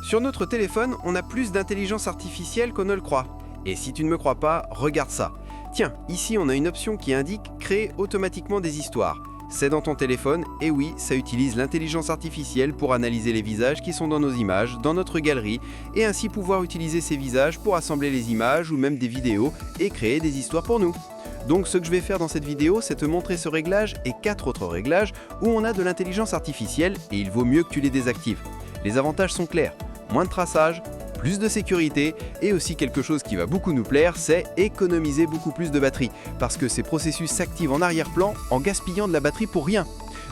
Sur notre téléphone, on a plus d'intelligence artificielle qu'on ne le croit. Et si tu ne me crois pas, regarde ça. Tiens, ici on a une option qui indique « Créer automatiquement des histoires ». C'est dans ton téléphone, et oui, ça utilise l'intelligence artificielle pour analyser les visages qui sont dans nos images, dans notre galerie, et ainsi pouvoir utiliser ces visages pour assembler les images ou même des vidéos et créer des histoires pour nous. Donc ce que je vais faire dans cette vidéo, c'est te montrer ce réglage et 4 autres réglages où on a de l'intelligence artificielle et il vaut mieux que tu les désactives. Les avantages sont clairs, moins de traçage, plus de sécurité et aussi quelque chose qui va beaucoup nous plaire, c'est économiser beaucoup plus de batterie parce que ces processus s'activent en arrière-plan en gaspillant de la batterie pour rien.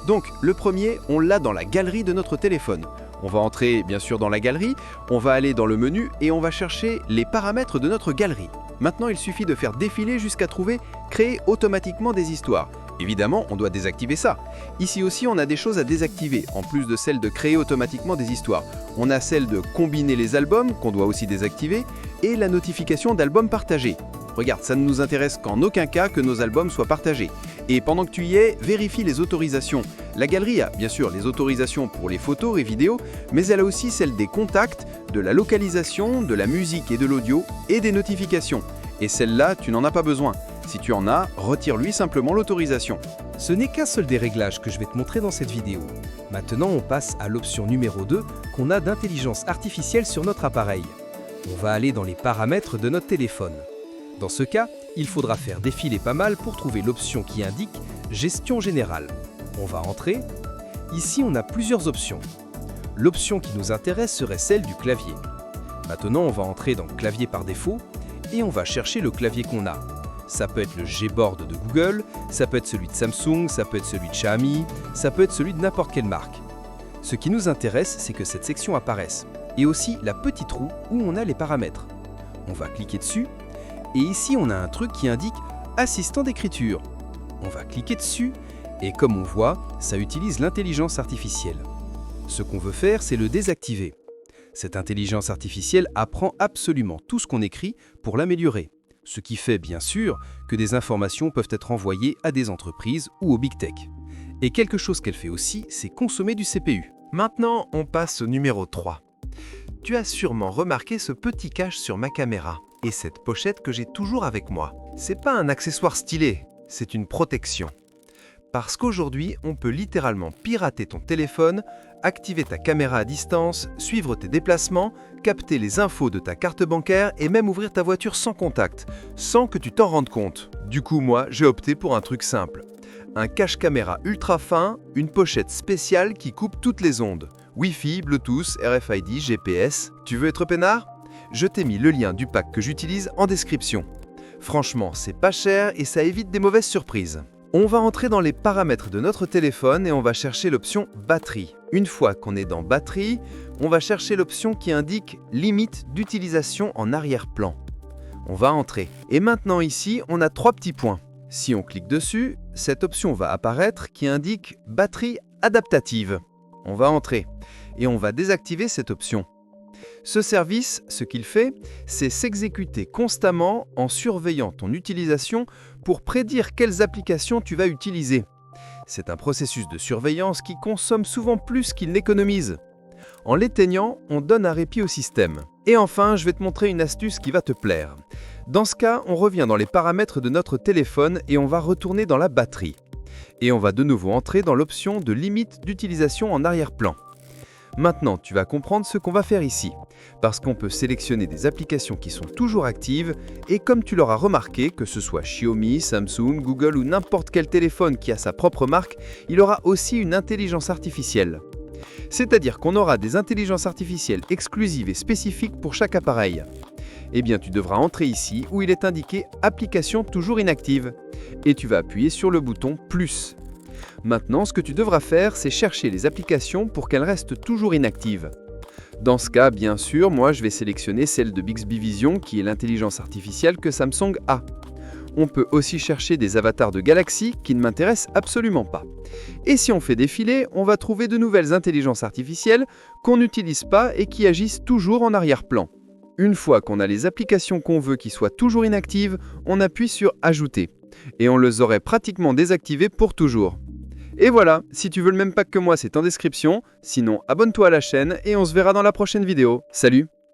Donc le premier, on l'a dans la galerie de notre téléphone. On va entrer bien sûr dans la galerie, on va aller dans le menu et on va chercher les paramètres de notre galerie. Maintenant, il suffit de faire défiler jusqu'à trouver « Créer automatiquement des histoires ». Évidemment, on doit désactiver ça. Ici aussi, on a des choses à désactiver, en plus de celle de créer automatiquement des histoires. On a celle de combiner les albums, qu'on doit aussi désactiver, et la notification d'albums partagés. Regarde, ça ne nous intéresse qu'en aucun cas que nos albums soient partagés. Et pendant que tu y es, vérifie les autorisations. La galerie a bien sûr les autorisations pour les photos et vidéos, mais elle a aussi celle des contacts, de la localisation, de la musique et de l'audio, et des notifications. Et celle-là, tu n'en as pas besoin. Si tu en as, retire-lui simplement l'autorisation. Ce n'est qu'un seul des réglages que je vais te montrer dans cette vidéo. Maintenant, on passe à l'option numéro 2 qu'on a d'intelligence artificielle sur notre appareil. On va aller dans les paramètres de notre téléphone. Dans ce cas, il faudra faire défiler pas mal pour trouver l'option qui indique « Gestion générale ». On va entrer. Ici, on a plusieurs options. L'option qui nous intéresse serait celle du clavier. Maintenant, on va entrer dans « Clavier par défaut » et on va chercher le clavier qu'on a. Ça peut être le Gboard de Google, ça peut être celui de Samsung, ça peut être celui de Xiaomi, ça peut être celui de n'importe quelle marque. Ce qui nous intéresse, c'est que cette section apparaisse. Et aussi la petite roue où on a les paramètres. On va cliquer dessus, et ici on a un truc qui indique « Assistant d'écriture ». On va cliquer dessus, et comme on voit, ça utilise l'intelligence artificielle. Ce qu'on veut faire, c'est le désactiver. Cette intelligence artificielle apprend absolument tout ce qu'on écrit pour l'améliorer. Ce qui fait bien sûr que des informations peuvent être envoyées à des entreprises ou au Big Tech. Et quelque chose qu'elle fait aussi, c'est consommer du CPU. Maintenant, on passe au numéro 3. Tu as sûrement remarqué ce petit cache sur ma caméra et cette pochette que j'ai toujours avec moi. C'est pas un accessoire stylé, c'est une protection. Parce qu'aujourd'hui, on peut littéralement pirater ton téléphone, activer ta caméra à distance, suivre tes déplacements, capter les infos de ta carte bancaire et même ouvrir ta voiture sans contact, sans que tu t'en rendes compte. Du coup, moi, j'ai opté pour un truc simple. Un cache caméra ultra fin, une pochette spéciale qui coupe toutes les ondes. Wi-Fi, Bluetooth, RFID, GPS. Tu veux être peinard? Je t'ai mis le lien du pack que j'utilise en description. Franchement, c'est pas cher et ça évite des mauvaises surprises. On va entrer dans les paramètres de notre téléphone et on va chercher l'option batterie. Une fois qu'on est dans batterie, on va chercher l'option qui indique limite d'utilisation en arrière-plan. On va entrer. Et maintenant ici, on a 3 petits points. Si on clique dessus, cette option va apparaître qui indique batterie adaptative. On va entrer et on va désactiver cette option. Ce service, ce qu'il fait, c'est s'exécuter constamment en surveillant ton utilisation pour prédire quelles applications tu vas utiliser. C'est un processus de surveillance qui consomme souvent plus qu'il n'économise. En l'éteignant, on donne un répit au système. Et enfin, je vais te montrer une astuce qui va te plaire. Dans ce cas, on revient dans les paramètres de notre téléphone et on va retourner dans la batterie. Et on va de nouveau entrer dans l'option de limite d'utilisation en arrière-plan. Maintenant, tu vas comprendre ce qu'on va faire ici, parce qu'on peut sélectionner des applications qui sont toujours actives et comme tu l'auras remarqué, que ce soit Xiaomi, Samsung, Google ou n'importe quel téléphone qui a sa propre marque, il aura aussi une intelligence artificielle. C'est-à-dire qu'on aura des intelligences artificielles exclusives et spécifiques pour chaque appareil. Eh bien, tu devras entrer ici où il est indiqué « Application toujours inactive » et tu vas appuyer sur le bouton « Plus ». Maintenant, ce que tu devras faire, c'est chercher les applications pour qu'elles restent toujours inactives. Dans ce cas, bien sûr, moi je vais sélectionner celle de Bixby Vision qui est l'intelligence artificielle que Samsung a. On peut aussi chercher des avatars de Galaxy qui ne m'intéressent absolument pas. Et si on fait défiler, on va trouver de nouvelles intelligences artificielles qu'on n'utilise pas et qui agissent toujours en arrière-plan. Une fois qu'on a les applications qu'on veut qui soient toujours inactives, on appuie sur « Ajouter » et on les aurait pratiquement désactivées pour toujours. Et voilà, si tu veux le même pack que moi, c'est en description. Sinon, abonne-toi à la chaîne et on se verra dans la prochaine vidéo. Salut!